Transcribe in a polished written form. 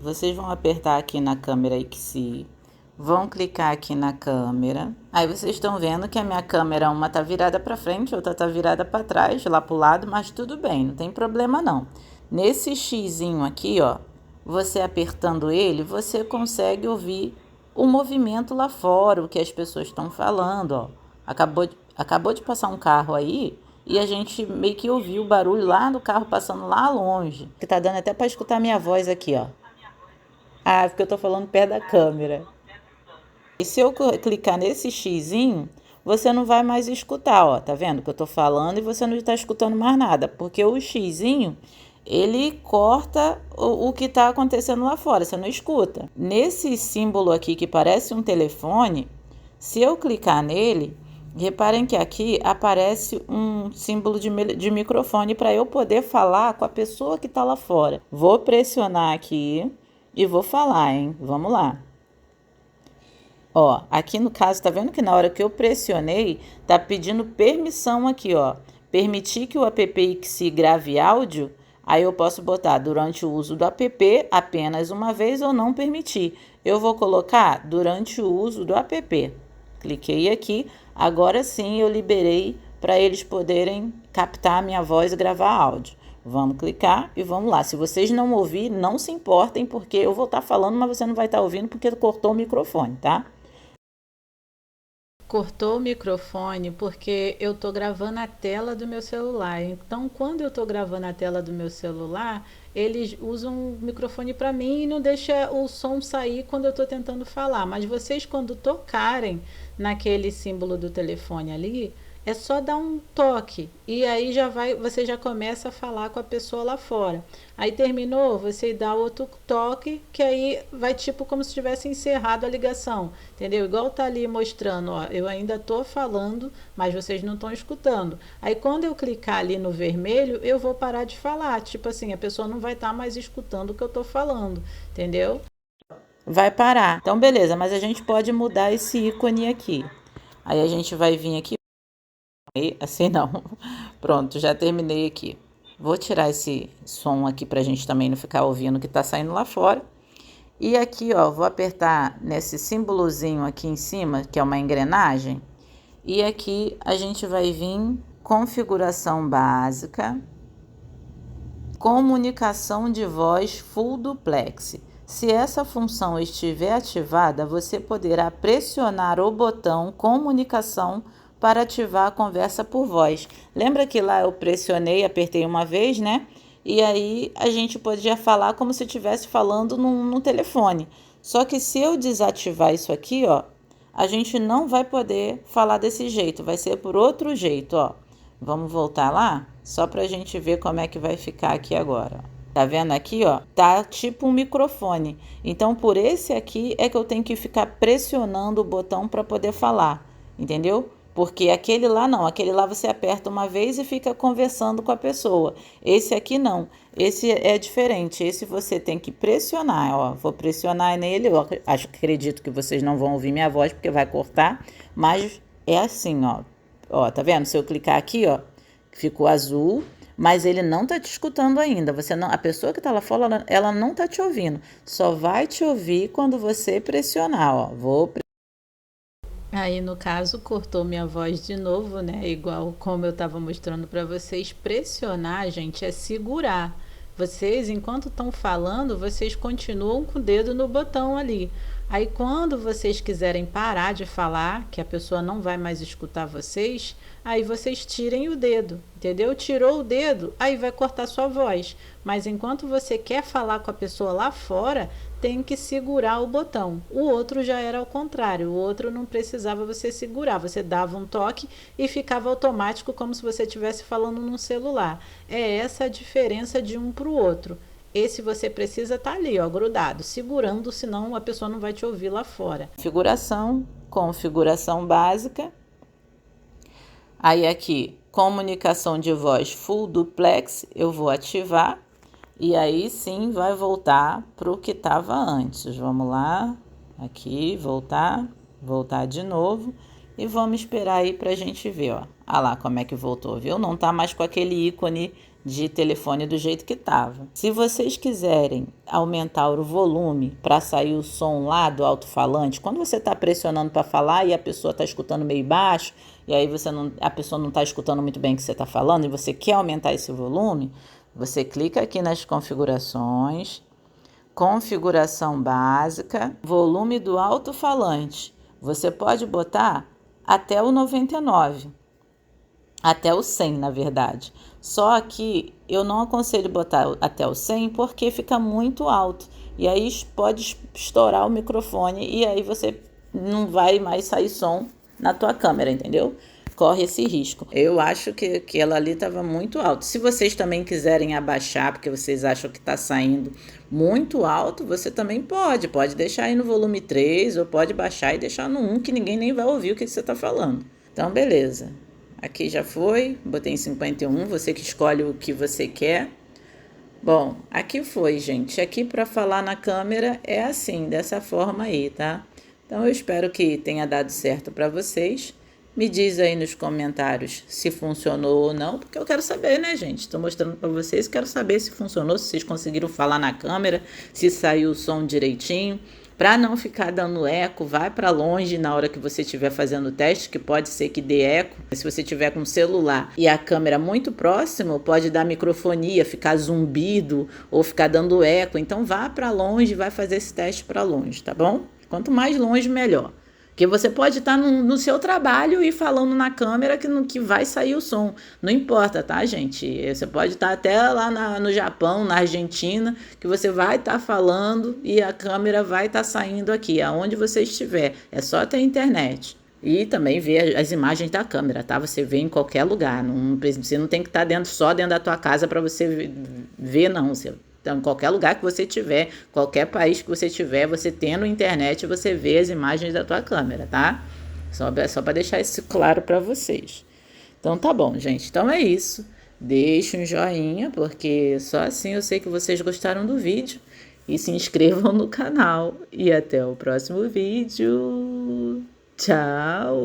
vocês vão apertar aqui na câmera ICSI, vão clicar aqui na câmera. Aí vocês estão vendo que a minha câmera, uma tá virada para frente, outra tá virada para trás, lá pro lado, mas tudo bem, não tem problema não. Nesse xizinho aqui, ó, você apertando ele, você consegue ouvir o movimento lá fora, o que as pessoas estão falando, ó. Acabou de passar um carro aí e a gente meio que ouviu o barulho lá do carro passando lá longe. Que tá dando até para escutar minha voz aqui, ó. Ah, porque eu tô falando perto da câmera. E se eu clicar nesse xizinho, você não vai mais escutar, ó. Tá vendo que eu tô falando e você não está escutando mais nada, porque o xizinho ele corta o que está acontecendo lá fora, você não escuta. Nesse símbolo aqui que parece um telefone, se eu clicar nele, reparem que aqui aparece um símbolo de microfone para eu poder falar com a pessoa que está lá fora. Vou pressionar aqui e vou falar, hein? Vamos lá. Ó, aqui no caso, tá vendo que na hora que eu pressionei, tá pedindo permissão aqui, ó. Permitir que o app grave áudio, aí eu posso botar durante o uso do app apenas uma vez ou não permitir. Eu vou colocar durante o uso do app. Cliquei aqui, agora sim eu liberei para eles poderem captar a minha voz e gravar áudio. Vamos clicar e vamos lá. Se vocês não ouvirem, não se importem, porque eu vou estar falando, mas você não vai estar ouvindo porque cortou o microfone, tá? Cortou o microfone porque eu tô gravando a tela do meu celular. Então, quando eu tô gravando a tela do meu celular, eles usam o microfone para mim e não deixa o som sair quando eu tô tentando falar. Mas vocês, quando tocarem naquele símbolo do telefone ali, é só dar um toque e aí você já começa a falar com a pessoa lá fora. Aí terminou, você dá outro toque, que aí vai tipo como se tivesse encerrado a ligação, entendeu? Igual tá ali mostrando, ó, eu ainda tô falando, mas vocês não estão escutando. Aí quando eu clicar ali no vermelho, eu vou parar de falar, tipo assim, a pessoa não vai estar mais escutando o que eu tô falando, entendeu? Vai parar. Então beleza, mas a gente pode mudar esse ícone aqui. Aí a gente vai vir aqui assim não. Pronto, já terminei aqui. Vou tirar esse som aqui pra gente também não ficar ouvindo o que tá saindo lá fora. E aqui, ó, vou apertar nesse símbolozinho aqui em cima, que é uma engrenagem. E aqui a gente vai vir configuração básica, comunicação de voz full duplex. Se essa função estiver ativada, você poderá pressionar o botão comunicação para ativar a conversa por voz. Lembra que lá eu pressionei, apertei uma vez, né? E aí a gente podia falar como se estivesse falando no telefone. Só que se eu desativar isso aqui, ó, a gente não vai poder falar desse jeito, vai ser por outro jeito, ó. Vamos voltar lá? Só para a gente ver como é que vai ficar aqui agora. Tá vendo aqui, ó? Tá tipo um microfone. Então, por esse aqui é que eu tenho que ficar pressionando o botão para poder falar, entendeu? Porque aquele lá não, aquele lá você aperta uma vez e fica conversando com a pessoa. Esse aqui não, esse é diferente. Esse você tem que pressionar, ó. Vou pressionar nele, eu acredito que vocês não vão ouvir minha voz porque vai cortar, mas é assim, ó. Ó, tá vendo? Se eu clicar aqui, ó, ficou azul, mas ele não tá te escutando ainda. Você não, a pessoa que tá lá fora, ela não tá te ouvindo. Só vai te ouvir quando você pressionar, ó. Aí, no caso, cortou minha voz de novo, né? Igual como eu estava mostrando para vocês, pressionar, gente, é segurar. Vocês, enquanto estão falando, vocês continuam com o dedo no botão ali. Aí, quando vocês quiserem parar de falar, que a pessoa não vai mais escutar vocês, aí vocês tirem o dedo, entendeu? Tirou o dedo, aí vai cortar sua voz. Mas enquanto você quer falar com a pessoa lá fora, tem que segurar o botão. O outro já era ao contrário, o outro não precisava você segurar, você dava um toque e ficava automático como se você estivesse falando num celular. É essa a diferença de um para o outro. Esse você precisa estar ali, ó, grudado, segurando, senão a pessoa não vai te ouvir lá fora. Configuração básica. Aí aqui, comunicação de voz full duplex, eu vou ativar. E aí sim vai voltar para o que estava antes. Vamos lá, aqui, voltar de novo. E vamos esperar aí para a gente ver, ó. Ah lá como é que voltou, viu? Não tá mais com aquele ícone de telefone do jeito que estava. Se vocês quiserem aumentar o volume para sair o som lá do alto-falante, quando você está pressionando para falar e a pessoa está escutando meio baixo, e aí a pessoa não está escutando muito bem o que você está falando e você quer aumentar esse volume, você clica aqui nas configurações, configuração básica, volume do alto-falante. Você pode botar até o 99, até o 100, na verdade. Só que eu não aconselho botar até o 100 porque fica muito alto. E aí pode estourar o microfone e aí você não vai mais sair som na tua câmera, entendeu? Corre esse risco. Eu acho que ela ali estava muito alto. Se vocês também quiserem abaixar, porque vocês acham que está saindo muito alto, você também pode. Pode deixar aí no volume 3 ou pode baixar e deixar no 1, que ninguém nem vai ouvir o que você está falando. Então, beleza. Aqui já foi, botei em 51, você que escolhe o que você quer. Bom, aqui foi, gente. Aqui para falar na câmera é assim, dessa forma aí, tá? Então eu espero que tenha dado certo para vocês. Me diz aí nos comentários se funcionou ou não, porque eu quero saber, né, gente? Estou mostrando para vocês, quero saber se funcionou, se vocês conseguiram falar na câmera, se saiu o som direitinho. Para não ficar dando eco, vai para longe na hora que você estiver fazendo o teste, que pode ser que dê eco. Se você tiver com o celular e a câmera muito próximo, pode dar microfonia, ficar zumbido ou ficar dando eco. Então vá para longe, vai fazer esse teste para longe, tá bom? Quanto mais longe, melhor. Porque você pode estar no seu trabalho e falando na câmera que vai sair o som. Não importa, tá, gente? Você pode estar até lá no Japão, na Argentina, que você vai estar falando e a câmera vai estar saindo aqui, aonde você estiver. É só ter internet. E também ver as imagens da câmera, tá? Você vê em qualquer lugar. Você não tem que estar só dentro da tua casa para você ver, não. Então, em qualquer lugar que você tiver, qualquer país que você tiver, você tendo internet, você vê as imagens da tua câmera, tá? Só para deixar isso claro para vocês. Então, tá bom, gente. Então, é isso. Deixe um joinha, porque só assim eu sei que vocês gostaram do vídeo. E se inscrevam no canal. E até o próximo vídeo. Tchau!